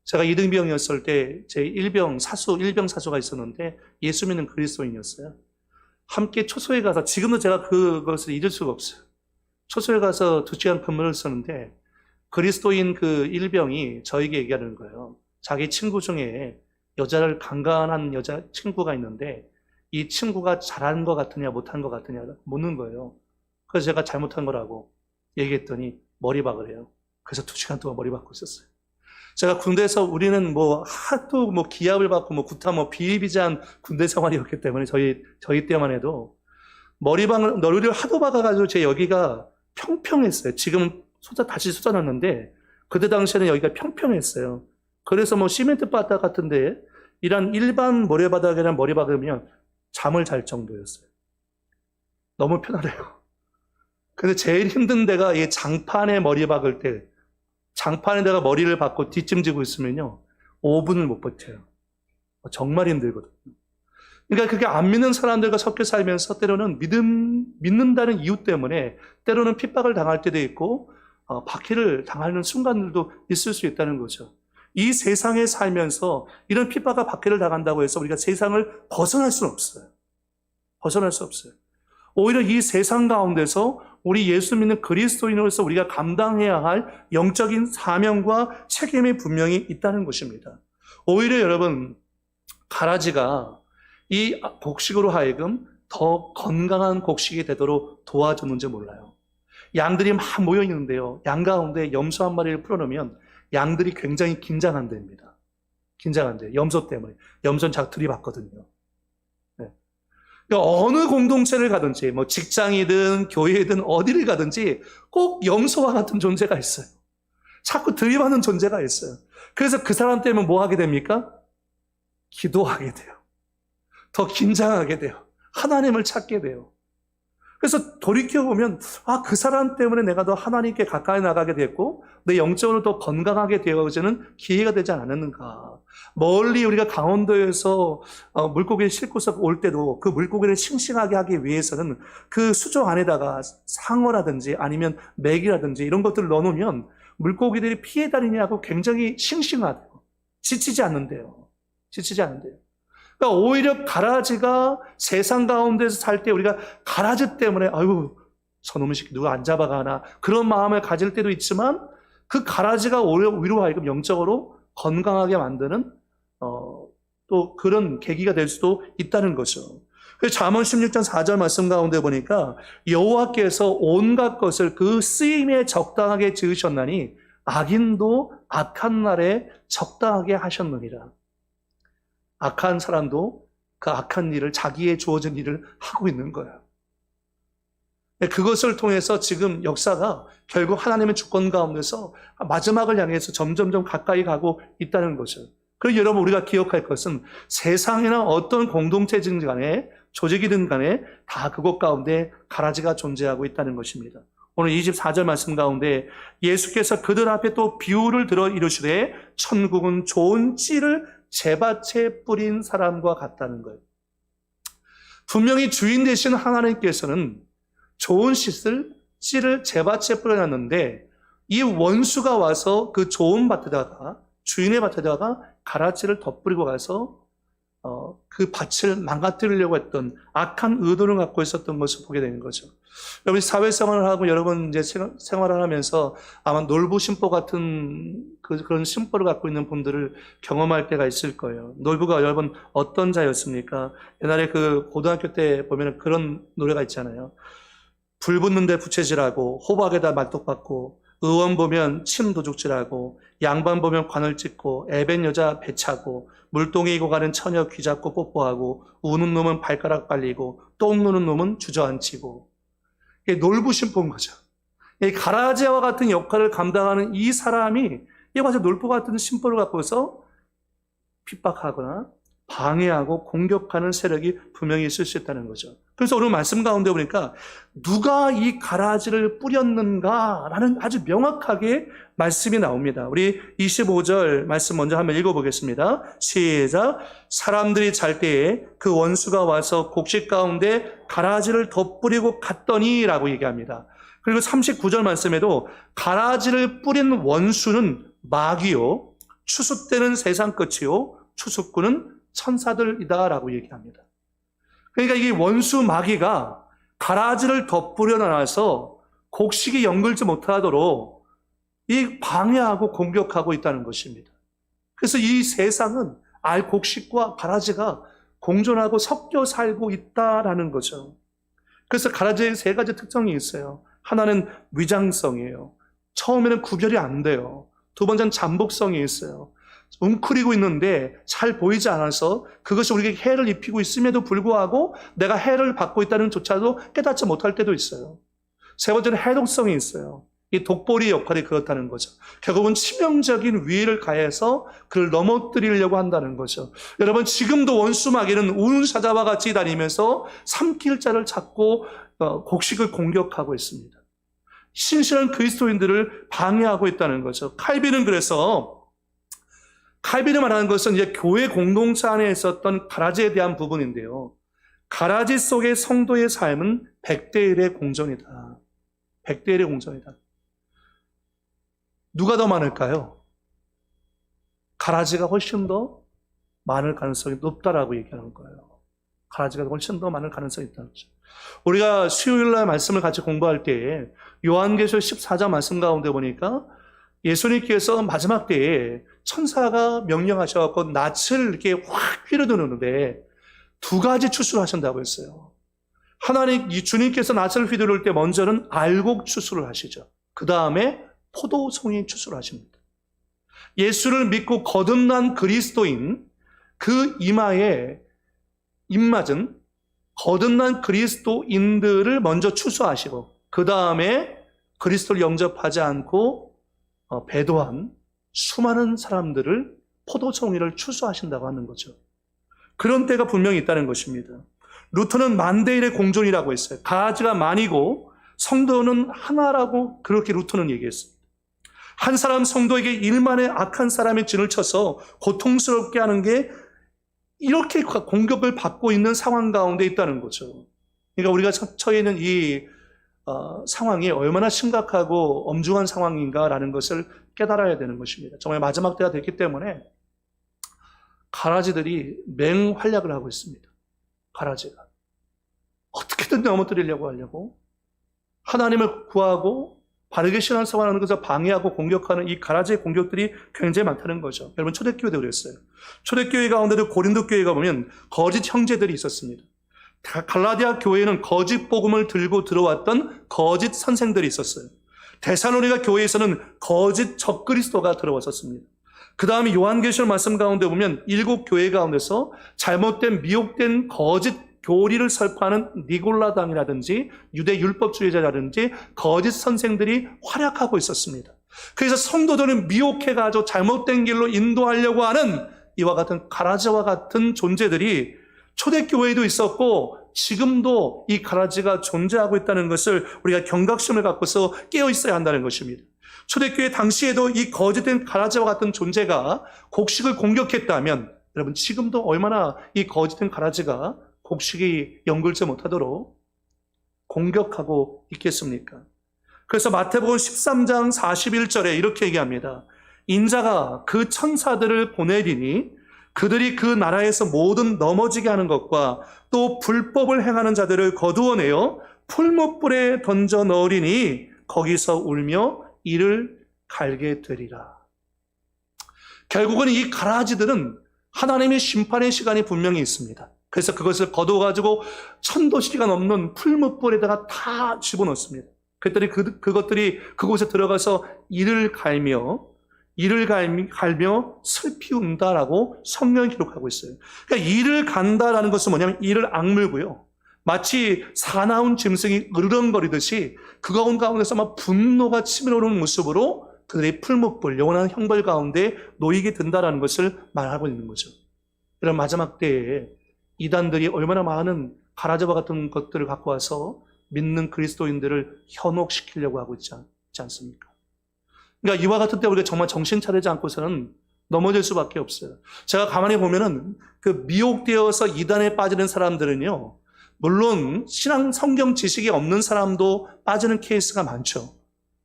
제가 이등병이었을 때 제 일병 사수가 있었는데 예수 믿는 그리스도인이었어요. 함께 초소에 가서 지금도 제가 그것을 잊을 수가 없어요. 초소에 가서 2시간 근무를 쓰는데 그리스도인 그 일병이 저에게 얘기하는 거예요. 자기 친구 중에 여자를 강간한 여자 친구가 있는데 이 친구가 잘한 것 같으냐 못한 것 같으냐 묻는 거예요. 그래서 제가 잘못한 거라고 얘기했더니 머리박을 해요. 그래서 2시간 동안 머리 박고 있었어요. 제가 군대에서 우리는 뭐 하도 뭐 기합을 받고 뭐 구타 뭐 비일비재한 군대 생활이었기 때문에 저희 때만 해도 머리를 하도 박아가지고 제 여기가 평평했어요. 지금 다시 쏟아놨는데 그때 당시에는 여기가 평평했어요. 그래서 뭐 시멘트 바닥 같은데 이런 일반 모래바닥이랑 머리 박으면 잠을 잘 정도였어요. 너무 편하래요. 근데 제일 힘든 데가 이 장판에 머리 박을 때, 장판에 내가 머리를 박고 뒷짐지고 있으면요 5분을 못 버텨요. 정말 힘들거든요. 그러니까 그게 안 믿는 사람들과 섞여 살면서 때로는 믿는다는 이유 때문에 때로는 핍박을 당할 때도 있고 박해를 당하는 순간들도 있을 수 있다는 거죠. 이 세상에 살면서 이런 핍박과 박해를 당한다고 해서 우리가 세상을 벗어날 수는 없어요. 벗어날 수 없어요. 오히려 이 세상 가운데서 우리 예수 믿는 그리스도인으로서 우리가 감당해야 할 영적인 사명과 책임이 분명히 있다는 것입니다. 오히려 여러분, 가라지가 이 곡식으로 하여금 더 건강한 곡식이 되도록 도와줬는지 몰라요. 양들이 막 모여 있는데요. 양 가운데 염소 한 마리를 풀어놓으면 양들이 굉장히 긴장한답니다. 긴장한대요. 염소 때문에. 염소는 자꾸 들이받거든요. 네. 그러니까 어느 공동체를 가든지, 뭐 직장이든 교회든 어디를 가든지 꼭 염소와 같은 존재가 있어요. 자꾸 들이받는 존재가 있어요. 그래서 그 사람 때문에 뭐 하게 됩니까? 기도하게 돼요. 더 긴장하게 돼요. 하나님을 찾게 돼요. 그래서 돌이켜보면 그 사람 때문에 내가 더 하나님께 가까이 나가게 됐고 내 영적으로 더 건강하게 되어지는 기회가 되지 않았는가. 멀리 우리가 강원도에서 물고기를 싣고서 올 때도 그 물고기를 싱싱하게 하기 위해서는 그 수조 안에다가 상어라든지 아니면 맥이라든지 이런 것들을 넣어놓으면 물고기들이 피해 다니냐고 굉장히 싱싱하대요. 지치지 않는데요. 지치지 않는데요. 그러니까 오히려 가라지가 세상 가운데서 살 때 우리가 가라지 때문에 아유 저놈의 새끼 누가 안 잡아가나 그런 마음을 가질 때도 있지만 그 가라지가 오히려 하여금 영적으로 건강하게 만드는 또 그런 계기가 될 수도 있다는 거죠. 그래서 잠언 16장 4절 말씀 가운데 보니까 여호와께서 온갖 것을 그 쓰임에 적당하게 지으셨나니 악인도 악한 날에 적당하게 하셨느니라. 악한 사람도 그 악한 일을 자기의 주어진 일을 하고 있는 거예요. 그것을 통해서 지금 역사가 결국 하나님의 주권 가운데서 마지막을 향해서 점점점 가까이 가고 있다는 거죠. 그리고 여러분 우리가 기억할 것은 세상이나 어떤 공동체든 간에 조직이든 간에 다 그것 가운데 가라지가 존재하고 있다는 것입니다. 오늘 24절 말씀 가운데 예수께서 그들 앞에 또 비유를 들어 이르시되 천국은 좋은 씨를 제밭에 뿌린 사람과 같다는 거예요. 분명히 주인 되신 하나님께서는 좋은 씨를 제밭에 뿌려놨는데 이 원수가 와서 그 좋은 밭에다가 주인의 밭에다가 가라지를 덧뿌리고 가서 그 밭을 망가뜨리려고 했던 악한 의도를 갖고 있었던 것을 보게 되는 거죠. 여러분 사회생활을 하고 여러분 이제 생활을 하면서 아마 놀부심보 같은 그런 심보를 갖고 있는 분들을 경험할 때가 있을 거예요. 놀부가 여러분 어떤 자였습니까? 옛날에 그 고등학교 때 보면 그런 노래가 있잖아요. 불 붙는데 부채질하고 호박에다 말뚝박고 의원 보면 침 도둑질하고 양반 보면 관을 찢고 애벤 여자 배차고 물동이 이고 가는 처녀 귀잡고 뽀뽀하고 우는 놈은 발가락 빨리고 똥 누는 놈은 주저앉히고 이게 놀부심보인 거죠. 이 가라지와 같은 역할을 감당하는 이 사람이 이거 가지고 놀부 같은 심보를 갖고서 핍박하거나 방해하고 공격하는 세력이 분명히 있을 수 있다는 거죠. 그래서 오늘 말씀 가운데 보니까 누가 이 가라지를 뿌렸는가라는 아주 명확하게 말씀이 나옵니다. 우리 25절 말씀 먼저 한번 읽어보겠습니다. 시작. 사람들이 잘 때에 그 원수가 와서 곡식 가운데 가라지를 덧뿌리고 갔더니 라고 얘기합니다. 그리고 39절 말씀에도 가라지를 뿌린 원수는 마귀요 추수 때는 세상 끝이요 추수꾼은 천사들이다 라고 얘기합니다. 그러니까 이 원수 마귀가 가라지를 덧뿌려 놔서 곡식이 연결지 못하도록 이 방해하고 공격하고 있다는 것입니다. 그래서 이 세상은 곡식과 가라지가 공존하고 섞여 살고 있다라는 거죠. 그래서 가라지의 세 가지 특성이 있어요. 하나는 위장성이에요. 처음에는 구별이 안 돼요. 두 번째는 잠복성이 있어요. 웅크리고 있는데 잘 보이지 않아서 그것이 우리에게 해를 입히고 있음에도 불구하고 내가 해를 받고 있다는 조차도 깨닫지 못할 때도 있어요. 세 번째는 해독성이 있어요. 이 독보리 역할이 그렇다는 거죠. 결국은 치명적인 위해를 가해서 그를 넘어뜨리려고 한다는 거죠. 여러분, 지금도 원수마귀는 우는사자와 같이 다니면서 삼킬 자를 찾고 곡식을 공격하고 있습니다. 신실한 그리스도인들을 방해하고 있다는 거죠. 칼빈은 말하는 것은 이제 교회 공동체 안에 있었던 가라지에 대한 부분인데요. 가라지 속의 성도의 삶은 100대 1의 공존이다. 100대 1의 공존이다. 누가 더 많을까요? 가라지가 훨씬 더 많을 가능성이 높다라고 얘기하는 거예요. 가라지가 훨씬 더 많을 가능성이 있다는 거죠. 우리가 수요일날 말씀을 같이 공부할 때 요한계시록 14장 말씀 가운데 보니까 예수님께서 마지막 때에 천사가 명령하셔서 낯을 이렇게 확 휘두르는데 두 가지 추수를 하신다고 했어요. 하나님, 이 주님께서 낯을 휘두를 때 먼저는 알곡 추수를 하시죠. 그 다음에 포도송이 추수를 하십니다. 예수를 믿고 거듭난 그리스도인, 그 이마에 입맞은 거듭난 그리스도인들을 먼저 추수하시고 그 다음에 그리스도를 영접하지 않고 배도한 수많은 사람들을 포도송이를 추수하신다고 하는 거죠. 그런 때가 분명히 있다는 것입니다. 루터는 만대일의 공존이라고 했어요. 가지가 만이고 성도는 하나라고 그렇게 루터는 얘기했습니다. 한 사람 성도에게 일만의 악한 사람의 진을 쳐서 고통스럽게 하는 게 이렇게 공격을 받고 있는 상황 가운데 있다는 거죠. 그러니까 우리가 처해 있는 이 상황이 얼마나 심각하고 엄중한 상황인가라는 것을 깨달아야 되는 것입니다. 정말 마지막 때가 됐기 때문에 가라지들이 맹활약을 하고 있습니다. 가라지가 어떻게든 넘어뜨리려고 하려고 하나님을 구하고 바르게 신앙생활하는 것을 방해하고 공격하는 이 가라지의 공격들이 굉장히 많다는 거죠. 여러분, 초대교회도 그랬어요. 초대교회 가운데도 고린도 교회가 보면 거짓 형제들이 있었습니다. 갈라디아 교회는 거짓 복음을 들고 들어왔던 거짓 선생들이 있었어요. 데살로니가 교회에서는 거짓 적그리스도가 들어왔었습니다. 그 다음에 요한계시록 말씀 가운데 보면 7 교회 가운데서 잘못된 미혹된 거짓 교리를 설파하는 니골라당이라든지 유대 율법주의자라든지 거짓 선생들이 활약하고 있었습니다. 그래서 성도들은 미혹해가지고 잘못된 길로 인도하려고 하는 이와 같은 가라지와 같은 존재들이 초대교회에도 있었고 지금도 이 가라지가 존재하고 있다는 것을 우리가 경각심을 갖고서 깨어 있어야 한다는 것입니다. 초대교회 당시에도 이 거짓된 가라지와 같은 존재가 곡식을 공격했다면 여러분, 지금도 얼마나 이 거짓된 가라지가 곡식이 연결지 못하도록 공격하고 있겠습니까? 그래서 마태복음 13장 41절에 이렇게 얘기합니다. 인자가 그 천사들을 보내리니 그들이 그 나라에서 모든 넘어지게 하는 것과 또 불법을 행하는 자들을 거두어내어 풀무불에 던져 넣으리니 거기서 울며 이를 갈게 되리라. 결국은 이 가라지들은 하나님의 심판의 시간이 분명히 있습니다. 그래서 그것을 거두어가지고 1000도시가 넘는 풀무불에다가 다 집어넣습니다. 그랬더니 그것들이 그곳에 들어가서 이를 갈며 슬피 운다라고 성경이 기록하고 있어요. 그러니까 이를 간다라는 것은 뭐냐면 이를 악물고요. 마치 사나운 짐승이 으르렁거리듯이 그 가운데서 막 분노가 치밀어오는 모습으로 그들의 풀무불, 영원한 형벌 가운데 놓이게 된다라는 것을 말하고 있는 거죠. 이런 마지막 때에 이단들이 얼마나 많은 가라지와 같은 것들을 갖고 와서 믿는 그리스도인들을 현혹시키려고 하고 있지 않습니까? 그러니까 이와 같은 때 우리가 정말 정신 차리지 않고서는 넘어질 수밖에 없어요. 제가 가만히 보면은 그 미혹되어서 이단에 빠지는 사람들은요, 물론 신앙 성경 지식이 없는 사람도 빠지는 케이스가 많죠.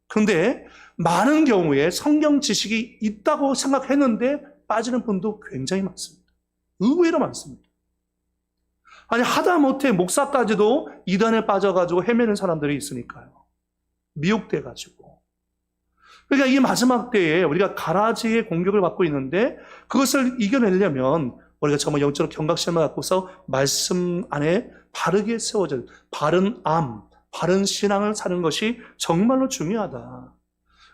그런데 많은 경우에 성경 지식이 있다고 생각했는데 빠지는 분도 굉장히 많습니다. 의외로 많습니다. 아니, 하다못해 목사까지도 이단에 빠져가지고 헤매는 사람들이 있으니까요. 미혹돼가지고. 그러니까 이 마지막 때에 우리가 가라지의 공격을 받고 있는데 그것을 이겨내려면 우리가 정말 영적으로 경각심을 갖고서 말씀 안에 바르게 세워져 바른 바른 신앙을 사는 것이 정말로 중요하다.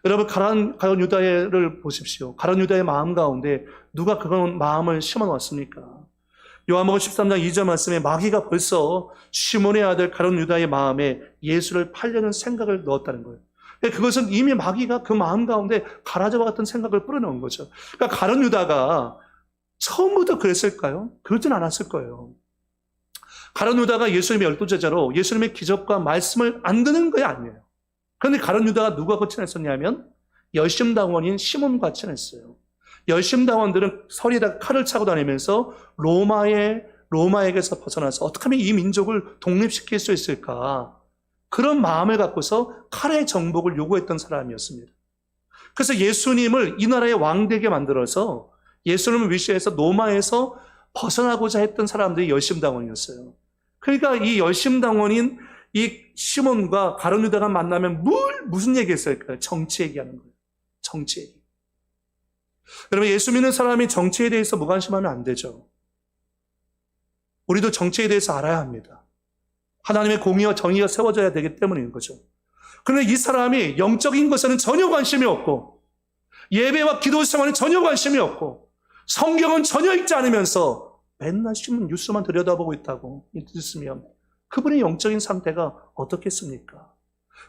여러분 가룟 유다를 보십시오. 가룟 유다의 마음 가운데 누가 그런 마음을 심어놓았습니까? 요한복음 13장 2절 말씀에 마귀가 벌써 시몬의 아들 가룟 유다의 마음에 예수를 팔려는 생각을 넣었다는 거예요. 그것은 이미 마귀가 그 마음 가운데 가라지와 같은 생각을 뿌려놓은 거죠. 그러니까 가룟 유다가 처음부터 그랬을까요? 그러진 않았을 거예요. 가룟 유다가 예수님의 12제자로 예수님의 기적과 말씀을 안 듣는 게 아니에요. 그런데 가룟 유다가 누가 친했었냐면 열심당원인 시몬과 친했어요. 열심당원들은 서리에다 칼을 차고 다니면서 로마에게서 벗어나서 어떻게 하면 이 민족을 독립시킬 수 있을까? 그런 마음을 갖고서 칼의 정복을 요구했던 사람이었습니다. 그래서 예수님을 이 나라의 왕 되게 만들어서 예수님을 위시해서 로마에서 벗어나고자 했던 사람들이 열심당원이었어요. 그러니까 이 열심당원인 이 시몬과 가룟 유다가 만나면 무슨 얘기 했을까요? 정치 얘기하는 거예요. 정치 얘기. 여러분, 예수 믿는 사람이 정치에 대해서 무관심하면 안 되죠. 우리도 정치에 대해서 알아야 합니다. 하나님의 공의와 정의가 세워져야 되기 때문인 거죠. 그런데 이 사람이 영적인 것에는 전혀 관심이 없고 예배와 기도 생활에 전혀 관심이 없고 성경은 전혀 읽지 않으면서 맨날 신문 뉴스만 들여다보고 있다고 있으면 그분의 영적인 상태가 어떻겠습니까?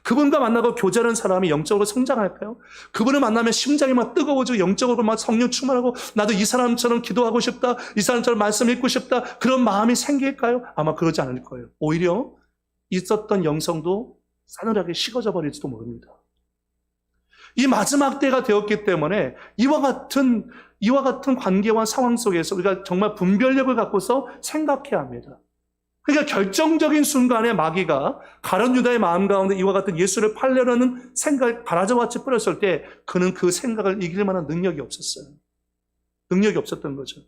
그분과 만나고 교제하는 사람이 영적으로 성장할까요? 그분을 만나면 심장이 막 뜨거워지고 영적으로 막 성령 충만하고 나도 이 사람처럼 기도하고 싶다, 이 사람처럼 말씀 읽고 싶다, 그런 마음이 생길까요? 아마 그러지 않을 거예요. 오히려 있었던 영성도 싸늘하게 식어져 버릴지도 모릅니다. 이 마지막 때가 되었기 때문에 이와 같은 관계와 상황 속에서 우리가 정말 분별력을 갖고서 생각해야 합니다. 그러니까 결정적인 순간에 마귀가 가룟 유다의 마음 가운데 이와 같은 예수를 팔려는 생각을 가라지와 같이 뿌렸을 때 그는 그 생각을 이길 만한 능력이 없었어요. 능력이 없었던 거죠.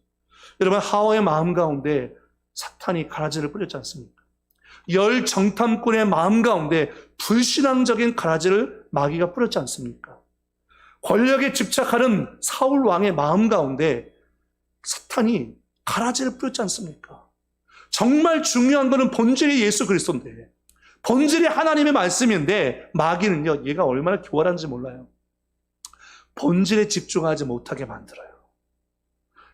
여러분, 하와의 마음 가운데 사탄이 가라지를 뿌렸지 않습니까? 열 정탐꾼의 마음 가운데 불신앙적인 가라지를 마귀가 뿌렸지 않습니까? 권력에 집착하는 사울 왕의 마음 가운데 사탄이 가라지를 뿌렸지 않습니까? 정말 중요한 것은 본질이 예수 그리스도인데, 본질이 하나님의 말씀인데 마귀는요, 얘가 얼마나 교활한지 몰라요. 본질에 집중하지 못하게 만들어요.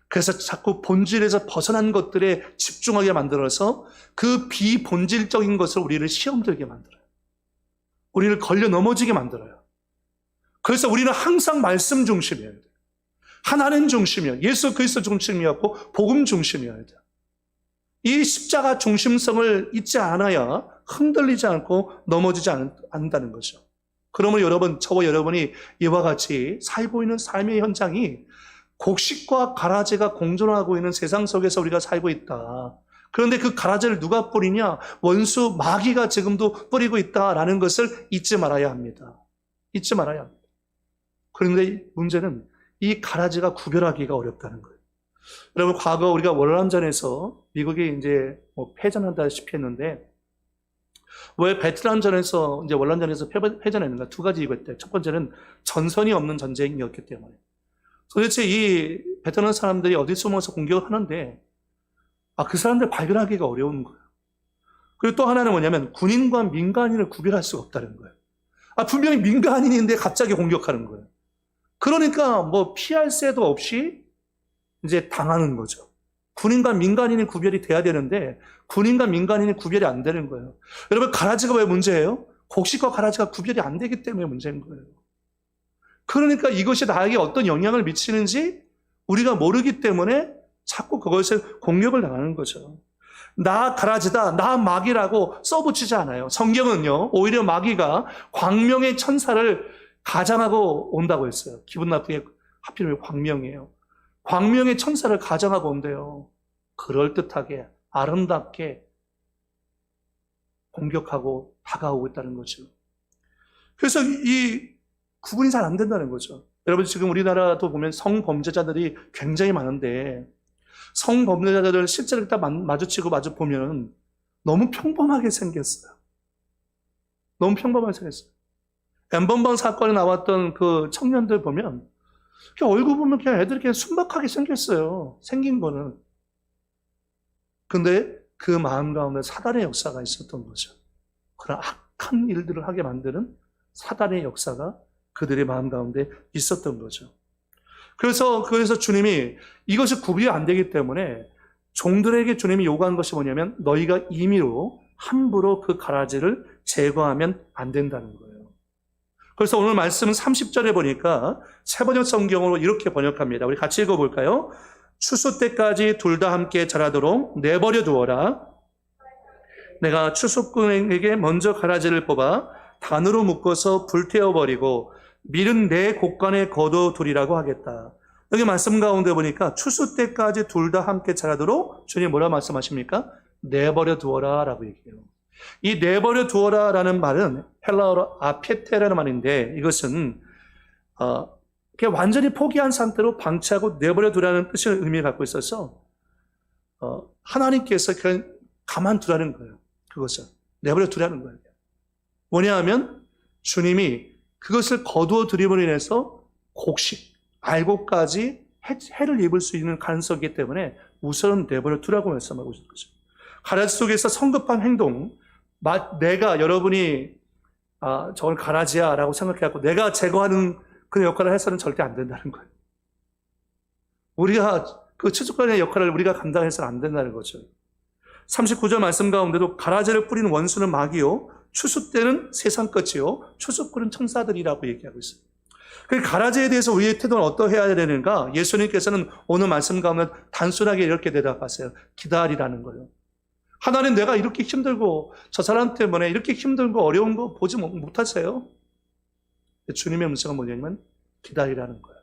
그래서 자꾸 본질에서 벗어난 것들에 집중하게 만들어서 그 비본질적인 것을 우리를 시험 들게 만들어요. 우리를 걸려 넘어지게 만들어요. 그래서 우리는 항상 말씀 중심이어야 돼요. 하나님 중심이어야 돼요. 예수 그리스도 중심이었고 복음 중심이어야 돼요. 이 십자가 중심성을 잊지 않아야 흔들리지 않고 넘어지지 않는다는 거죠. 그러면 여러분, 저와 여러분이 이와 같이 살고 있는 삶의 현장이 곡식과 가라지가 공존하고 있는 세상 속에서 우리가 살고 있다. 그런데 그 가라지를 누가 뿌리냐? 원수 마귀가 지금도 뿌리고 있다라는 것을 잊지 말아야 합니다. 잊지 말아야 합니다. 그런데 문제는 이 가라지가 구별하기가 어렵다는 거예요. 여러분, 과거 우리가 월남전에서 미국이 이제 패전한다시피 했는데, 왜 베트남전에서 이제 월남전에서 패전했는가? 두 가지 이유가 있대요. 첫 번째는 전선이 없는 전쟁이었기 때문에. 도대체 이 베트남 사람들이 어디 숨어서 공격을 하는데, 그 사람들 발견하기가 어려운 거예요. 그리고 또 하나는 뭐냐면 군인과 민간인을 구별할 수가 없다는 거예요. 분명히 민간인인데 갑자기 공격하는 거예요. 그러니까 뭐 피할 새도 없이 이제 당하는 거죠. 군인과 민간인이 구별이 돼야 되는데 군인과 민간인이 구별이 안 되는 거예요. 여러분, 가라지가 왜 문제예요? 곡식과 가라지가 구별이 안 되기 때문에 문제인 거예요. 그러니까 이것이 나에게 어떤 영향을 미치는지 우리가 모르기 때문에 자꾸 그것을 공격을 당하는 거죠. 나 가라지다, 나 마귀라고 써붙이지 않아요. 성경은요, 오히려 마귀가 광명의 천사를 가장하고 온다고 했어요. 기분 나쁘게 하필이면 광명이에요. 광명의 천사를 가장하고 온대요. 그럴듯하게 아름답게 공격하고 다가오고 있다는 거죠. 그래서 이 구분이 잘 안 된다는 거죠. 여러분, 지금 우리나라도 보면 성범죄자들이 굉장히 많은데 성범죄자들 실제로 딱 마주치고 마주 보면 너무 평범하게 생겼어요. 너무 평범하게 생겼어요. 엠번방 사건에 나왔던 그 청년들 보면 그냥 얼굴 보면 그냥 애들이 그냥 순박하게 생겼어요. 생긴 거는. 근데 그 마음 가운데 사단의 역사가 있었던 거죠. 그런 악한 일들을 하게 만드는 사단의 역사가 그들의 마음 가운데 있었던 거죠. 그래서 주님이 이것이 구별이 안 되기 때문에 종들에게 주님이 요구한 것이 뭐냐면 너희가 임의로 함부로 그 가라지를 제거하면 안 된다는 거예요. 그래서 오늘 말씀은 30절에 보니까 새번역 성경으로 이렇게 번역합니다. 우리 같이 읽어볼까요? 추수 때까지 둘 다 함께 자라도록 내버려 두어라. 내가 추수꾼에게 먼저 가라지를 뽑아 단으로 묶어서 불태워버리고 밀은 내 곳간에 거둬두리라고 하겠다. 여기 말씀 가운데 보니까 추수 때까지 둘 다 함께 자라도록 주님 뭐라 말씀하십니까? 내버려 두어라 라고 얘기해요. 이 내버려 두어라 라는 말은 헬라어로 아페테라는 말인데 이것은 그냥 완전히 포기한 상태로 방치하고 내버려 두라는 뜻의 의미를 갖고 있어서 하나님께서 그냥 가만두라는 거예요. 그것을 내버려 두라는 거예요. 뭐냐 하면 주님이 그것을 거두어 들임으로 인해서 곡식, 알곡까지 해를 입을 수 있는 가능성이기 때문에 우선은 내버려 두라고 말씀하고 있는 거죠. 가라지 속에서 성급한 행동, 내가 여러분이 저걸 가라지야 라고 생각해갖고 내가 제거하는 그 역할을 해서는 절대 안 된다는 거예요. 우리가 그 추수꾼의 역할을 우리가 감당해서는 안 된다는 거죠. 39절 말씀 가운데도 가라지를 뿌리는 원수는 마귀요 추수 때는 세상 끝이요 추수꾼은 천사들이라고 얘기하고 있어요. 그 가라지에 대해서 우리의 태도는 어떠해야 되는가? 예수님께서는 오늘 말씀 가운데 단순하게 이렇게 대답하세요. 기다리라는 거예요. 하나님 내가 이렇게 힘들고 저 사람 때문에 이렇게 힘들고 어려운 거 보지 못하세요? 주님의 문제가 뭐냐면 기다리라는 거예요.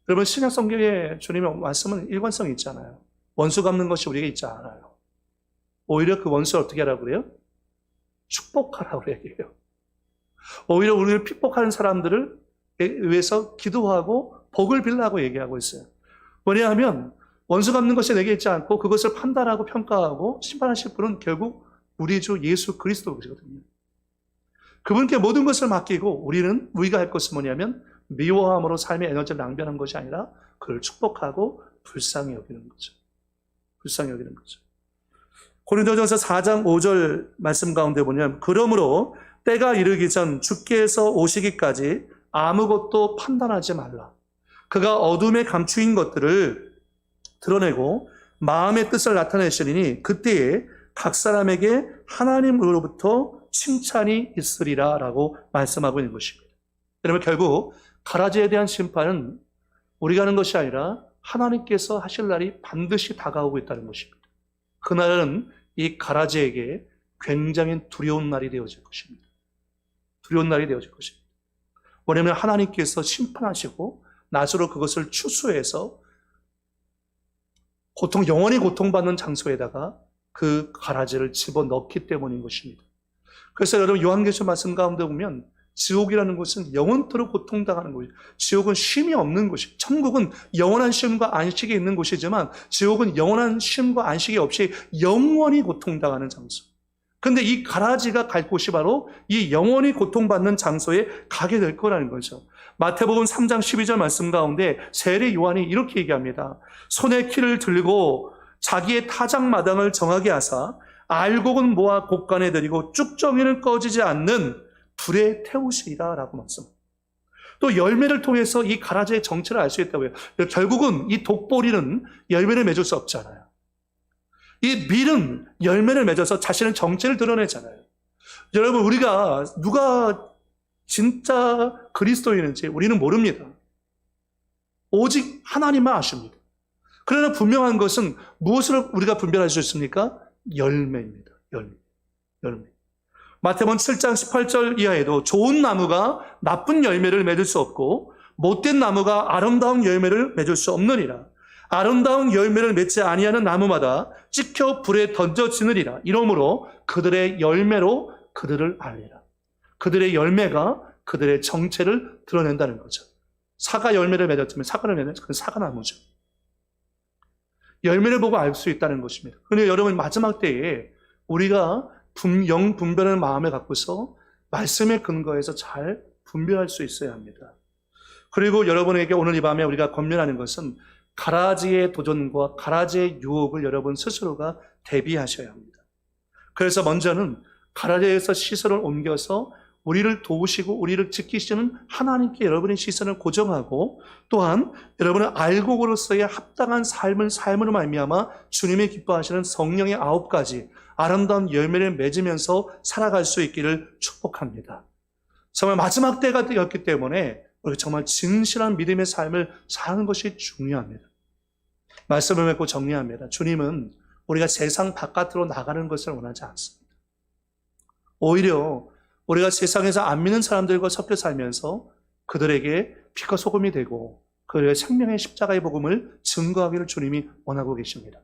여러분 신약 성경에 주님의 말씀은 일관성이 있잖아요. 원수 갚는 것이 우리에게 있지 않아요. 오히려 그 원수를 어떻게 하라고 그래요? 축복하라고 얘기해요. 오히려 우리를 핍박하는 사람들을 위해서 기도하고 복을 빌라고 얘기하고 있어요. 뭐냐 하면 원수 갚는 것이 내게 있지 않고 그것을 판단하고 평가하고 심판하실 분은 결국 우리 주 예수 그리스도거든요. 그분께 모든 것을 맡기고 우리가 할 것은 뭐냐면 미워함으로 삶의 에너지를 낭비하는 것이 아니라 그를 축복하고 불쌍히 여기는 거죠. 불쌍히 여기는 거죠. 고린도전서 4장 5절 말씀 가운데 보면 그러므로 때가 이르기 전 주께서 오시기까지 아무것도 판단하지 말라. 그가 어둠에 감추인 것들을 드러내고 마음의 뜻을 나타내시리니 그때에 각 사람에게 하나님으로부터 칭찬이 있으리라 라고 말씀하고 있는 것입니다. 여러분 결국 가라지에 대한 심판은 우리가 하는 것이 아니라 하나님께서 하실 날이 반드시 다가오고 있다는 것입니다. 그날은 이 가라지에게 굉장히 두려운 날이 되어질 것입니다. 두려운 날이 되어질 것입니다. 왜냐하면 하나님께서 심판하시고 낫으로 그것을 추수해서 영원히 고통받는 장소에다가 그 가라지를 집어넣기 때문인 것입니다. 그래서 여러분 요한계시록 말씀 가운데 보면 지옥이라는 곳은 영원토록 고통당하는 곳이에요. 지옥은 쉼이 없는 곳이에요. 천국은 영원한 쉼과 안식이 있는 곳이지만 지옥은 영원한 쉼과 안식이 없이 영원히 고통당하는 장소. 근데 이 가라지가 갈 곳이 바로 이 영원히 고통받는 장소에 가게 될 거라는 거죠. 마태복음 3장 12절 말씀 가운데 세례 요한이 이렇게 얘기합니다. 손에 키를 들고 자기의 타작마당을 정하게 하사 알곡은 모아 곳간에 들이고 쭉정이는 꺼지지 않는 불에 태우시리라 라고 말씀합니다. 또 열매를 통해서 이 가라지의 정체를 알 수 있다고요. 결국은 이 독보리는 열매를 맺을 수 없잖아요. 이 밀은 열매를 맺어서 자신의 정체를 드러내잖아요. 여러분 우리가 누가 진짜 그리스도인인지 우리는 모릅니다. 오직 하나님만 아십니다. 그러나 분명한 것은 무엇으로 우리가 분별할 수 있습니까? 열매입니다. 열매. 마태복음 7장 18절 이하에도 좋은 나무가 나쁜 열매를 맺을 수 없고 못된 나무가 아름다운 열매를 맺을 수 없느니라. 아름다운 열매를 맺지 아니하는 나무마다 찍혀 불에 던져지느니라. 이러므로 그들의 열매로 그들을 알리라. 그들의 열매가 그들의 정체를 드러낸다는 거죠. 사과 열매를 맺었으면 사과를 맺는 그건 사과나무죠. 열매를 보고 알 수 있다는 것입니다. 그런데 여러분 마지막 때에 우리가 영 분별의 마음을 갖고서 말씀의 근거에서 잘 분별할 수 있어야 합니다. 그리고 여러분에게 오늘 이 밤에 우리가 권면하는 것은 가라지의 도전과 가라지의 유혹을 여러분 스스로가 대비하셔야 합니다. 그래서 먼저는 가라지에서 시선을 옮겨서 우리를 도우시고 우리를 지키시는 하나님께 여러분의 시선을 고정하고, 또한 여러분은 알곡으로서의 합당한 삶으로 말미암아 주님이 기뻐하시는 성령의 9가지 아름다운 열매를 맺으면서 살아갈 수 있기를 축복합니다. 정말 마지막 때가 되었기 때문에 우리가 정말 진실한 믿음의 삶을 사는 것이 중요합니다. 말씀을 맺고 정리합니다. 주님은 우리가 세상 바깥으로 나가는 것을 원하지 않습니다. 오히려 우리가 세상에서 안 믿는 사람들과 섞여 살면서 그들에게 피가 소금이 되고 그들의 생명의 십자가의 복음을 증거하기를 주님이 원하고 계십니다.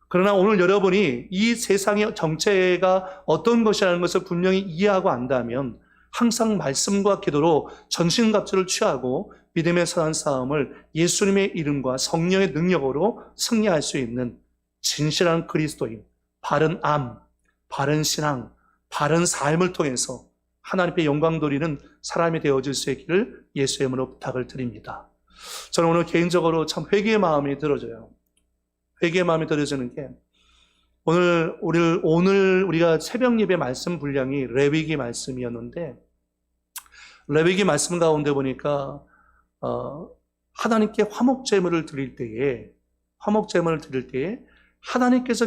그러나 오늘 여러분이 이 세상의 정체가 어떤 것이라는 것을 분명히 이해하고 안다면 항상 말씀과 기도로 전신갑주를 취하고 믿음의 선한 싸움을 예수님의 이름과 성령의 능력으로 승리할 수 있는 진실한 그리스도인, 바른 암, 바른 신앙, 바른 삶을 통해서 하나님께 영광 돌리는 사람이 되어질 수 있기를 예수의 이름으로 부탁을 드립니다. 저는 오늘 개인적으로 참 회개의 마음이 들어져요. 회개의 마음이 들어지는 게 오늘 우리가 새벽 예배 말씀 분량이 레위기 말씀이었는데, 레위기 말씀 가운데 보니까 하나님께 화목제물을 드릴 때에 하나님께서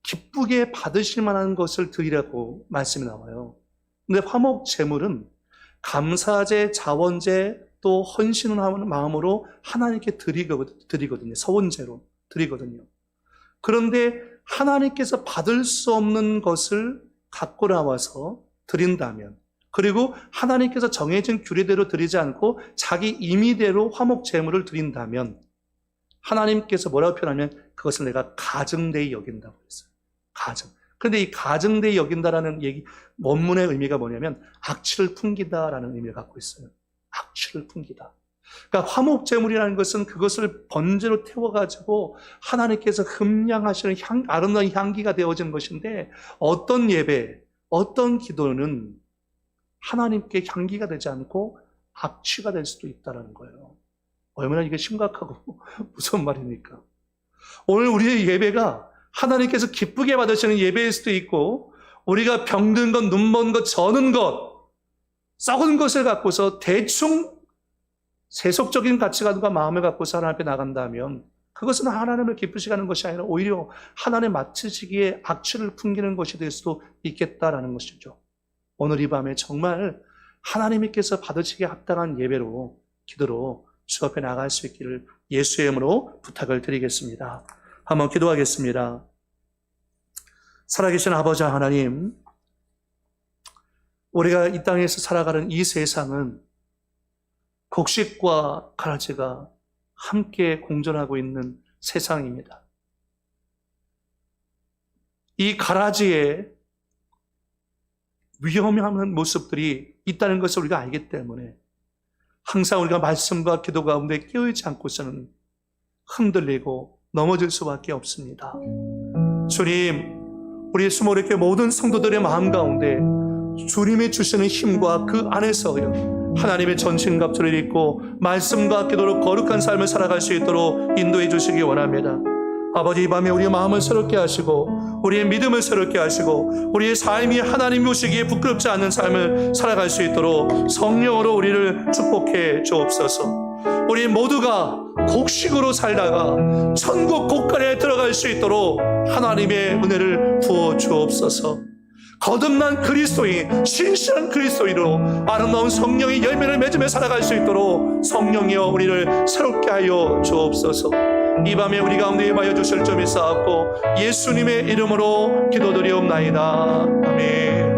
기쁘게 받으실 만한 것을 드리라고 말씀이 나와요. 근데 화목제물은 감사제, 자원제, 또 헌신하는 마음으로 하나님께 드리거든요. 서원제로 드리거든요. 그런데 하나님께서 받을 수 없는 것을 갖고 나와서 드린다면, 그리고 하나님께서 정해진 규례대로 드리지 않고 자기 임의대로 화목제물을 드린다면 하나님께서 뭐라고 표현하면 그것을 내가 가증되이 여긴다고 했어요. 가증. 그런데 이 가증되이 여긴다라는 얘기, 원문의 의미가 뭐냐면 악취를 풍기다라는 의미를 갖고 있어요. 악취를 풍기다. 그러니까 화목제물이라는 것은 그것을 번제로 태워가지고 하나님께서 흠양하시는 아름다운 향기가 되어지는 것인데, 어떤 예배, 어떤 기도는 하나님께 향기가 되지 않고 악취가 될 수도 있다는 거예요. 얼마나 이게 심각하고 무서운 말입니까? 오늘 우리의 예배가 하나님께서 기쁘게 받으시는 예배일 수도 있고, 우리가 병든 것, 눈먼 것, 저는 것, 썩은 것을 갖고서 대충 세속적인 가치관과 마음을 갖고서 하나님 앞에 나간다면 그것은 하나님을 기쁘시게 하는 것이 아니라 오히려 하나님 맡으시기에 악취를 풍기는 것이 될 수도 있겠다라는 것이죠. 오늘 이 밤에 정말 하나님께서 받으시기에 합당한 예배로, 기도로 주 앞에 나갈 수 있기를 예수의 이름으로 부탁을 드리겠습니다. 한번 기도하겠습니다. 살아계신 아버지 하나님, 우리가 이 땅에서 살아가는 이 세상은 곡식과 가라지가 함께 공존하고 있는 세상입니다. 이 가라지에 위험한 모습들이 있다는 것을 우리가 알기 때문에 항상 우리가 말씀과 기도 가운데 깨어있지 않고서는 흔들리고 넘어질 수밖에 없습니다. 주님, 우리 수모리교회 모든 성도들의 마음 가운데 주님이 주시는 힘과 그 안에서요, 하나님의 전신갑주를 입고 말씀과 기도로 거룩한 삶을 살아갈 수 있도록 인도해 주시기 원합니다. 아버지, 이 밤에 우리의 마음을 새롭게 하시고 우리의 믿음을 새롭게 하시고 우리의 삶이 하나님 보시기에 부끄럽지 않는 삶을 살아갈 수 있도록 성령으로 우리를 축복해 주옵소서. 우리 모두가 곡식으로 살다가 천국 곳간에 들어갈 수 있도록 하나님의 은혜를 부어 주옵소서. 거듭난 그리스도인, 신실한 그리스도인으로 아름다운 성령의 열매를 맺으며 살아갈 수 있도록 성령이여 우리를 새롭게 하여 주옵소서. 이 밤에 우리 가운데 임하여 주실 점이 있사옵고 예수님의 이름으로 기도드리옵나이다. 아멘.